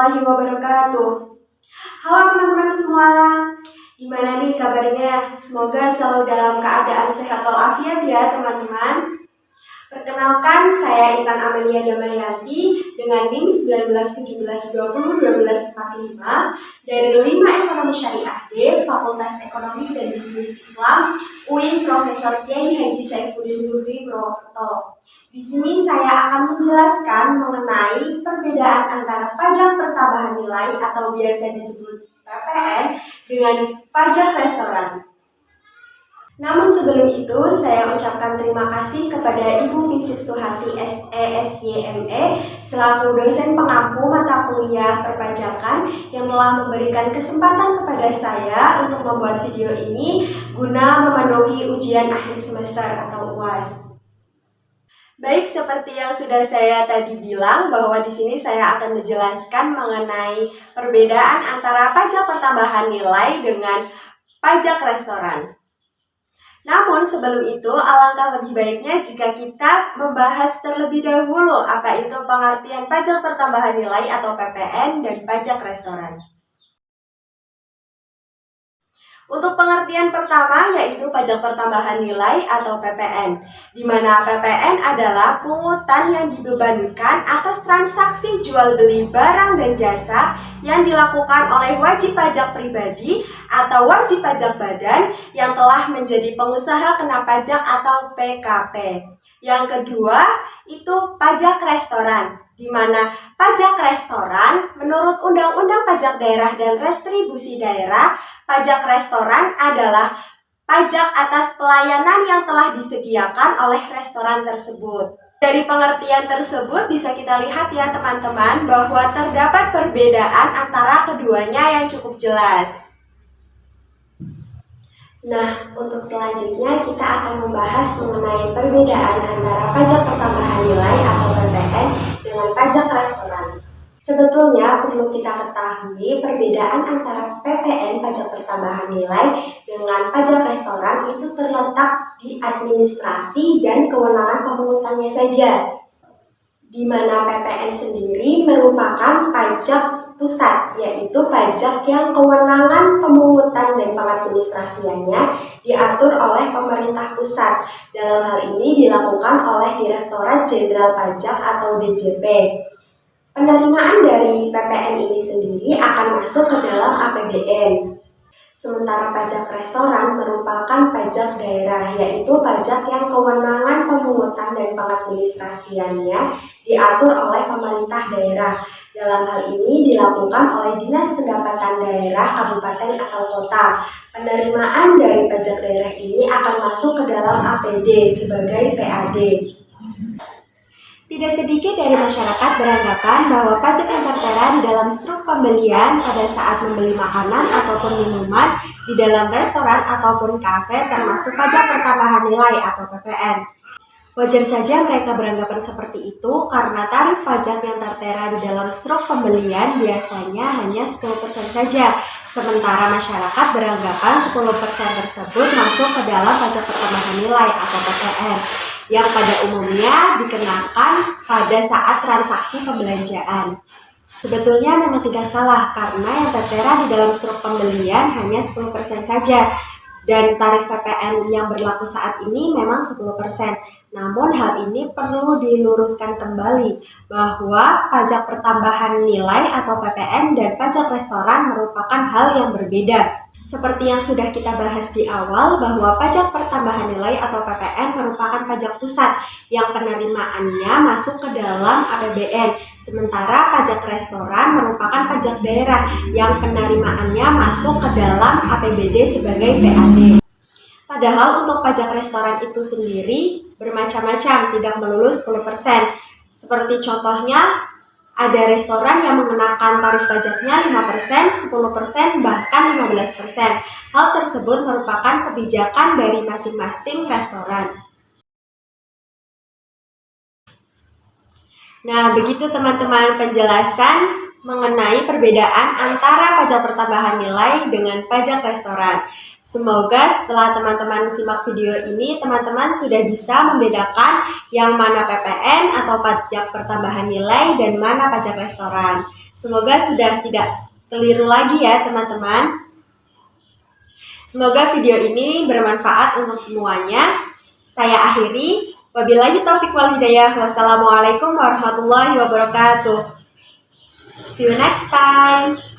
warahmatullahi wabarakatuh. Halo teman-teman semua, gimana nih kabarnya? Semoga selalu dalam keadaan sehat walafiat ya teman-teman. Perkenalkan, saya Intan Amelia Damayanti dengan NIM 1917201245 dari 5 Ekonomi Syariah D, Fakultas Ekonomi dan Bisnis Islam, UIN Profesor Kiai Haji Saifuddin Zuhri Purwokerto. Di sini saya akan menjelaskan mengenai perbedaan antara pajak pertambahan nilai atau biasa disebut PPN dengan pajak restoran. Namun sebelum itu, saya ucapkan terima kasih kepada Ibu Visit Suhati SESYME selaku dosen pengampu mata kuliah perpajakan yang telah memberikan kesempatan kepada saya untuk membuat video ini guna memenuhi ujian akhir semester atau UAS. Baik, seperti yang sudah saya tadi bilang bahwa di sini saya akan menjelaskan mengenai perbedaan antara pajak pertambahan nilai dengan pajak restoran. Namun sebelum itu, alangkah lebih baiknya jika kita membahas terlebih dahulu apa itu pengertian pajak pertambahan nilai atau PPN dan pajak restoran. Untuk pengertian pertama yaitu pajak pertambahan nilai atau PPN, di mana PPN adalah pungutan yang dibebankan atas transaksi jual beli barang dan jasa yang dilakukan oleh wajib pajak pribadi atau wajib pajak badan yang telah menjadi pengusaha kena pajak atau PKP. Yang kedua itu pajak restoran, di mana pajak restoran menurut Undang-Undang Pajak Daerah dan Restribusi Daerah, pajak restoran adalah pajak atas pelayanan yang telah disediakan oleh restoran tersebut. Dari pengertian tersebut bisa kita lihat ya teman-teman bahwa terdapat perbedaan antara keduanya yang cukup jelas. Nah, untuk selanjutnya kita akan membahas mengenai perbedaan antara pajak pertambahan nilai atau PPN dengan pajak restoran. Sebetulnya perlu kita ketahui perbedaan antara PPN pajak pertambahan nilai dengan pajak restoran itu terletak di administrasi dan kewenangan pemungutannya saja. Di mana PPN sendiri merupakan pajak pusat, yaitu pajak yang kewenangan pemungutan dan pengadministrasiannya diatur oleh pemerintah pusat. Dalam hal ini dilakukan oleh Direktorat Jenderal Pajak atau DJP. Penerimaan dari PPN ini sendiri akan masuk ke dalam APBN. Sementara pajak restoran merupakan pajak daerah, yaitu pajak yang kewenangan pemungutan dan pengadministrasiannya diatur oleh pemerintah daerah. Dalam hal ini dilakukan oleh Dinas Pendapatan Daerah, Kabupaten atau Kota. Penerimaan dari pajak daerah ini akan masuk ke dalam APD sebagai PAD. Tidak sedikit dari masyarakat beranggapan bahwa pajak yang tertera di dalam struk pembelian pada saat membeli makanan ataupun minuman di dalam restoran ataupun kafe termasuk pajak pertambahan nilai atau PPN. Wajar saja mereka beranggapan seperti itu karena tarif pajak yang tertera di dalam struk pembelian biasanya hanya 10% saja. Sementara masyarakat beranggapan 10% tersebut masuk ke dalam pajak pertambahan nilai atau PPN yang pada umumnya dikenakan pada saat transaksi pembelanjaan. Sebetulnya memang tidak salah karena yang tertera di dalam struk pembelian hanya 10% saja dan tarif PPN yang berlaku saat ini memang 10%. Namun hal ini perlu diluruskan kembali bahwa pajak pertambahan nilai atau PPN dan pajak restoran merupakan hal yang berbeda. Seperti yang sudah kita bahas di awal bahwa pajak pertambahan nilai atau PPN merupakan pajak pusat yang penerimaannya masuk ke dalam APBN. Sementara pajak restoran merupakan pajak daerah yang penerimaannya masuk ke dalam APBD sebagai PAD. Padahal untuk pajak restoran itu sendiri bermacam-macam, tidak melulu 10%. Seperti contohnya, ada restoran yang mengenakan tarif pajaknya 5%, 10%, bahkan 15%. Hal tersebut merupakan kebijakan dari masing-masing restoran. Nah, begitu teman-teman penjelasan mengenai perbedaan antara pajak pertambahan nilai dengan pajak restoran. Semoga setelah teman-teman simak video ini, teman-teman sudah bisa membedakan yang mana PPN atau pajak pertambahan nilai dan mana pajak restoran. Semoga sudah tidak keliru lagi ya teman-teman. Semoga video ini bermanfaat untuk semuanya. Saya akhiri. Wabillahi taufiq wal hidayah. Wassalamualaikum warahmatullahi wabarakatuh. See you next time.